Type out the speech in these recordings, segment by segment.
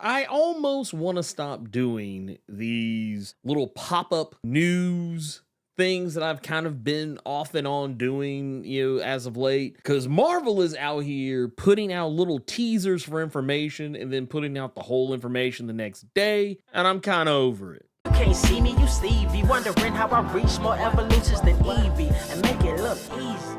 I almost want to stop doing these little pop-up news things that I've kind of been off and on doing, as of late. Because Marvel is out here putting out little teasers for information and then putting out the whole information the next day. And I'm kind of over it. You can't see me, you Stevie, wondering how I reach more evolutions than Evie and make it look easy.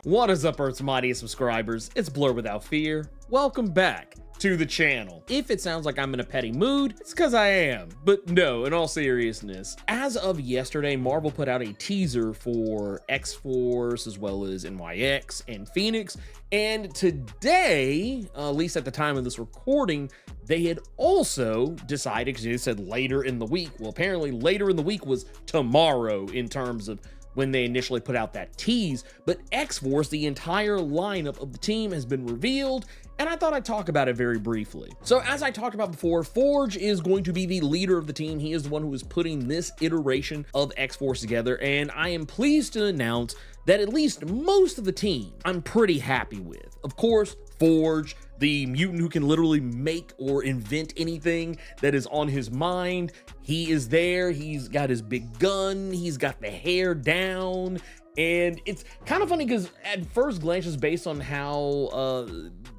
What is up, Earth's mightiest subscribers? It's Blerd without fear. Welcome back to the channel. If it sounds like I'm in a petty mood, it's because I am. But no, in all seriousness, as of yesterday, Marvel put out a teaser for X-Force as well as NYX and Phoenix. And today, at least at the time of this recording, they had also decided, because they said later in the week. Well, apparently later in the week was tomorrow in terms of when they initially put out that tease, but X-Force, the entire lineup of the team, has been revealed, and I thought I'd talk about it very briefly. So as I talked about before, Forge is going to be the leader of the team. He is the one who is putting this iteration of X-Force together, and I am pleased to announce that at least most of the team I'm pretty happy with. Of course, Forge, the mutant who can literally make or invent anything that is on his mind. He is there. He's got his big gun. He's got the hair down. And it's kind of funny because at first glance, just based on how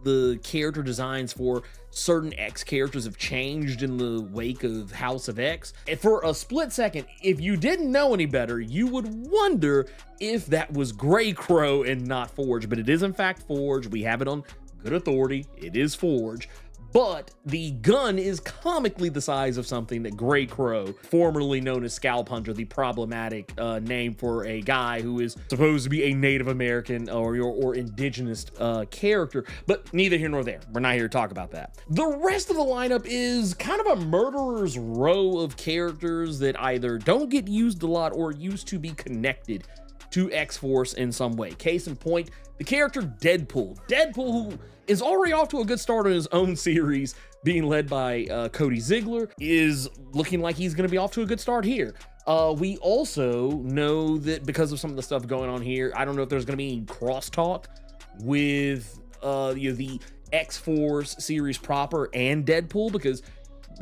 the character designs for certain X characters have changed in the wake of House of X, and for a split second, if you didn't know any better, you would wonder if that was Grey Crow and not Forge. But it is in fact Forge. We have it on good authority. It is Forge. But the gun is comically the size of something that Grey Crow, formerly known as Scalp Hunter, the problematic name for a guy who is supposed to be a Native American or indigenous character, but neither here nor there. We're not here to talk about that. The rest of the lineup is kind of a murderer's row of characters that either don't get used a lot or used to be connected to X-Force in some way. Case in point, the character Deadpool. Deadpool, who is already off to a good start on his own series, being led by Cody Ziegler, is looking like he's going to be off to a good start here. We also know that because of some of the stuff going on here, I don't know if there's going to be any crosstalk with the X-Force series proper and Deadpool, because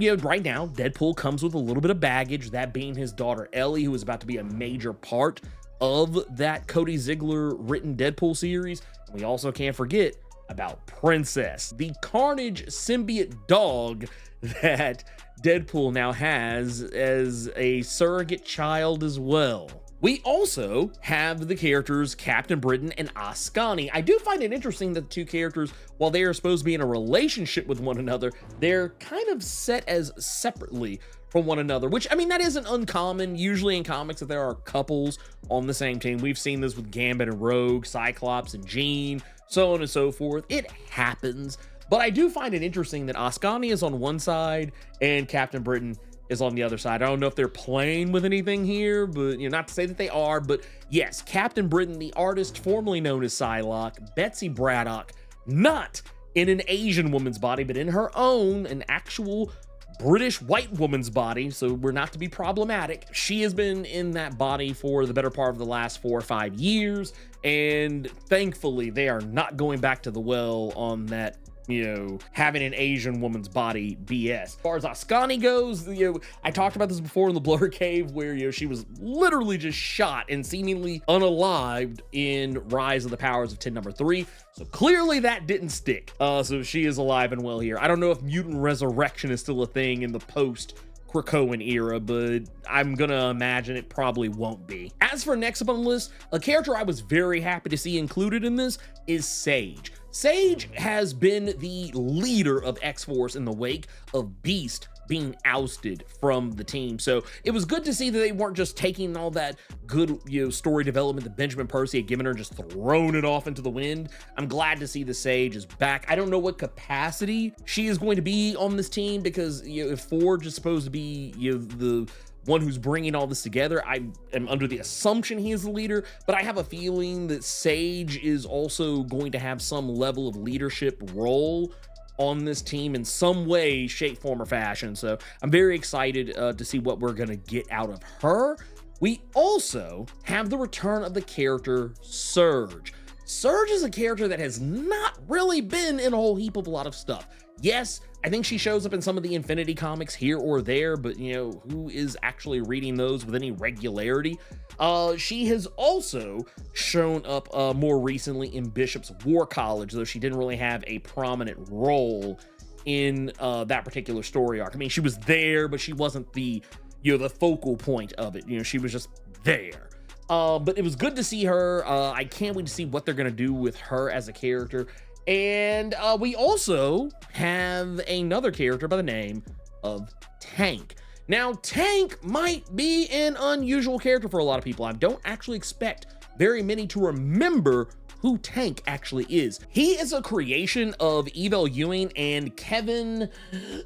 right now Deadpool comes with a little bit of baggage, that being his daughter Ellie, who is about to be a major part of that Cody Ziegler written Deadpool series. And we also can't forget about Princess, the Carnage symbiote dog that Deadpool now has as a surrogate child as well. We also have the characters Captain Britain and Ascani. I do find it interesting that the two characters, while they are supposed to be in a relationship with one another, they're kind of set as separately from one another, which, I mean, that isn't uncommon. Usually in comics, that there are couples on the same team. We've seen this with Gambit and Rogue, Cyclops and Jean, so on and so forth. It happens, but I do find it interesting that Ascani is on one side and Captain Britain is on the other side. I don't know if they're playing with anything here, but not to say that they are, but yes, Captain Britain, the artist formerly known as Psylocke, Betsy Braddock, not in an Asian woman's body, but in her own, an actual British white woman's body, so we're not to be problematic. She has been in that body for the better part of the last 4 or 5 years, and thankfully they are not going back to the well on that having an Asian woman's body BS. As far as Ascani goes, I talked about this before in the Blerd Cave, where she was literally just shot and seemingly unalived in Rise of the Powers of 10 number 3. So clearly that didn't stick. So she is alive and well here. I don't know if mutant resurrection is still a thing in the post Krakoan era, but I'm gonna imagine it probably won't be. As for next up on the list, a character I was very happy to see included in this is Sage. Sage has been the leader of X-Force in the wake of Beast being ousted from the team. So it was good to see that they weren't just taking all that good story development that Benjamin Percy had given her, just thrown it off into the wind. I'm glad to see the Sage is back. I don't know what capacity she is going to be on this team, because if Forge is supposed to be the one who's bringing all this together, I am under the assumption he is the leader, but I have a feeling that Sage is also going to have some level of leadership role on this team in some way, shape, form, or fashion. So I'm very excited to see what we're gonna get out of her. We also have the return of the character Surge. Surge is a character that has not really been in a whole heap of a lot of stuff. Yes, I think she shows up in some of the Infinity comics here or there, but you know, who is actually reading those with any regularity? She has also shown up more recently in Bishop's War College, though she didn't really have a prominent role in that particular story arc. I mean, she was there, but she wasn't the, you know, the focal point of it. You know, she was just there. But it was good to see her. I can't wait to see what they're gonna do with her as a character. And we also have another character by the name of Tank. Now, Tank might be an unusual character for a lot of people. I don't actually expect very many to remember who Tank actually is. He is a creation of Evel Ewing and Kevin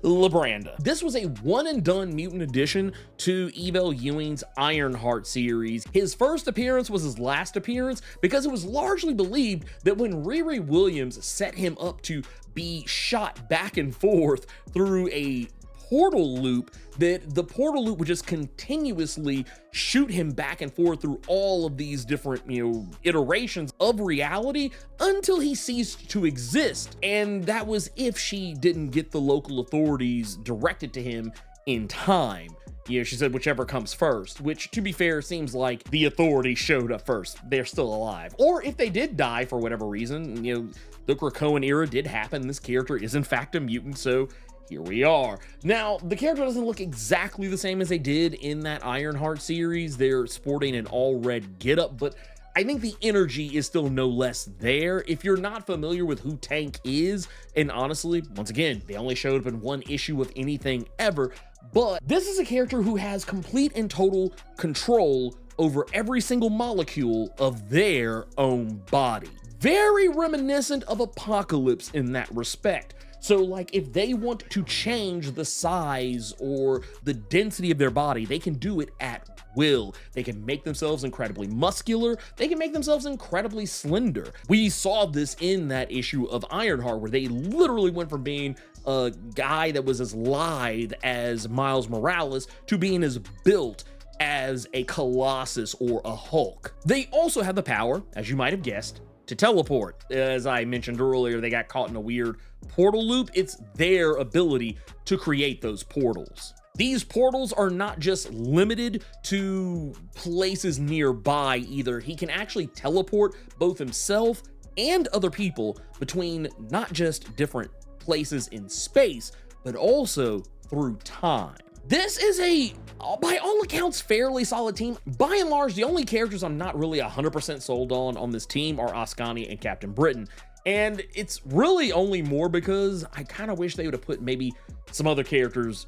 LaBranda. This was a one and done mutant addition to Evel Ewing's Ironheart series. His first appearance was his last appearance because it was largely believed that when Riri Williams set him up to be shot back and forth through a portal loop, that the portal loop would just continuously shoot him back and forth through all of these different, you know, iterations of reality until he ceased to exist. And that was if she didn't get the local authorities directed to him in time. You know, she said whichever comes first, which, to be fair, seems like the authorities showed up first. They're still alive. Or if they did die for whatever reason, you know, the Krakoan era did happen. This character is in fact a mutant, so here we are. Now, the character doesn't look exactly the same as they did in that Ironheart series. They're sporting an all-red getup, but I think the energy is still no less there. If you're not familiar with who Tank is, and honestly, once again, they only showed up in one issue of anything ever, but this is a character who has complete and total control over every single molecule of their own body. Very reminiscent of Apocalypse in that respect. So like if they want to change the size or the density of their body, they can do it at will. They can make themselves incredibly muscular. They can make themselves incredibly slender. We saw this in that issue of Ironheart where they literally went from being a guy that was as lithe as Miles Morales to being as built as a Colossus or a Hulk. They also have the power, as you might have guessed, to teleport. As I mentioned earlier, they got caught in a weird portal loop. It's their ability to create those portals. These portals are not just limited to places nearby either. He can actually teleport both himself and other people between not just different places in space, but also through time. This is a, by all accounts, fairly solid team. By and large, the only characters I'm not really 100% sold on this team are Ascani and Captain Britain. And it's really only more because I kind of wish they would have put maybe some other characters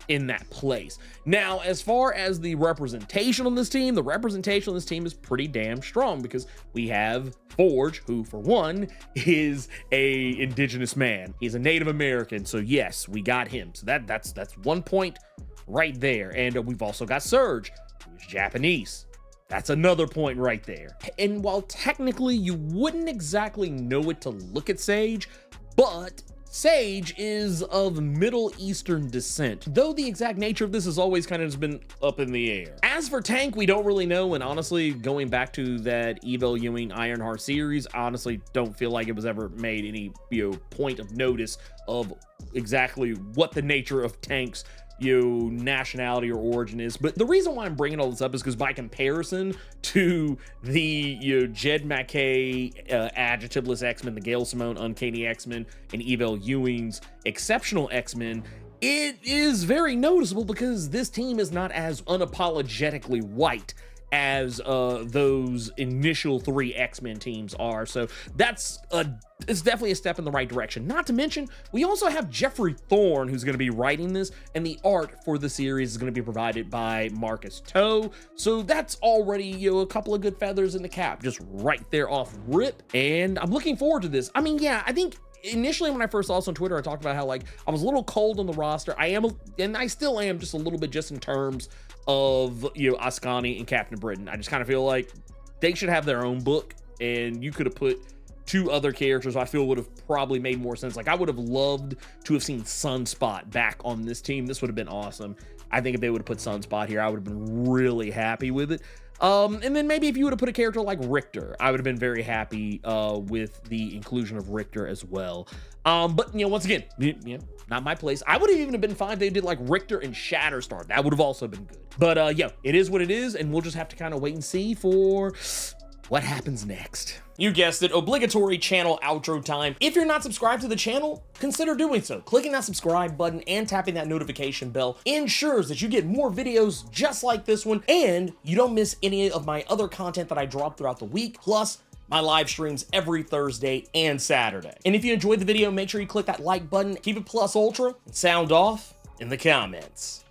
in that place. Now, as far as the representation on this team, the representation on this team is pretty damn strong because we have Forge, who for one is a indigenous man. He's a Native American, so yes, we got him. So that's 1 point right there. And we've also got Surge, who is Japanese. That's another point right there. And while technically you wouldn't exactly know it to look at Sage, but Sage is of Middle Eastern descent, though the exact nature of this has always kind of just been up in the air. As for Tank, we don't really know, and honestly, going back to that Evel Ewing Ironheart series, honestly don't feel like it was ever made any, you know, point of notice of exactly what the nature of Tank's, you know, nationality or origin is. But the reason why I'm bringing all this up is because by comparison to the, you know, Jed MacKay adjectiveless X-Men, the Gail Simone Uncanny X-Men, and Evel Ewing's exceptional X-Men, it is very noticeable because this team is not as unapologetically white as those initial 3 X-Men teams are. So it's definitely a step in the right direction. Not to mention, we also have Jeffrey Thorne, who's going to be writing this, and the art for the series is going to be provided by Marcus Toe. So that's already, you know, a couple of good feathers in the cap, just right there off rip. And I'm looking forward to this. I mean, yeah, I think initially when I first saw this on Twitter, I talked about how like I was a little cold on the roster. And I still am just a little bit, just in terms of, you know, Ascani and Captain Britain. I just kind of feel like they should have their own book, and you could have put 2 other characters I feel would have probably made more sense. Like I would have loved to have seen Sunspot back on this team. This would have been awesome. I think if they would have put Sunspot here, I would have been really happy with it. And then maybe if you would have put a character like Richter, I would have been very happy with the inclusion of Richter as well. But once again, not my place. I would have even been fine if they did like Richter and Shatterstar. That would have also been good. But it is what it is, and we'll just have to kind of wait and see for what happens next. You guessed it, obligatory channel outro time. If you're not subscribed to the channel, consider doing so. Clicking that subscribe button and tapping that notification bell ensures that you get more videos just like this one, and you don't miss any of my other content that I drop throughout the week, plus my live streams every Thursday and Saturday. And if you enjoyed the video, make sure you click that like button, keep it plus ultra, and sound off in the comments.